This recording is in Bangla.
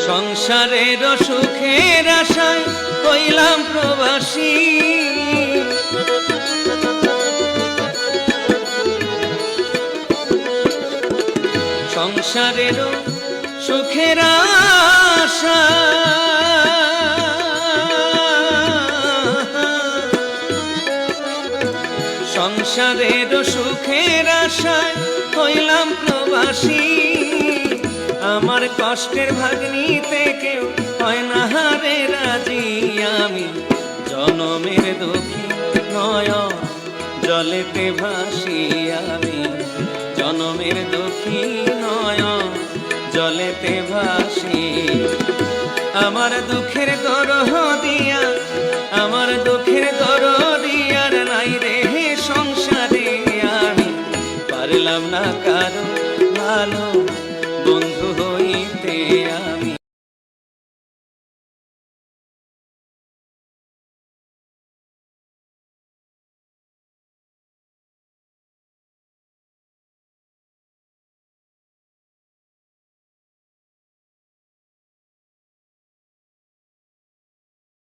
সংসারের সুখের আশায় হইলাম প্রবাসী, সংসারের সুখের আশা সংসারের সুখের আশায় হইলাম প্রবাসী। আমার কষ্টের ভাগ নিতে কেউ হয় না হারে রাজি, আমি জনমের দুঃখী নয়ন জলেতে ভাসি, আমি জনমের দুঃখী নয়ন জলেতে ভাসি। আমার দুঃখের দরহ দিয়া, আমার দুঃখের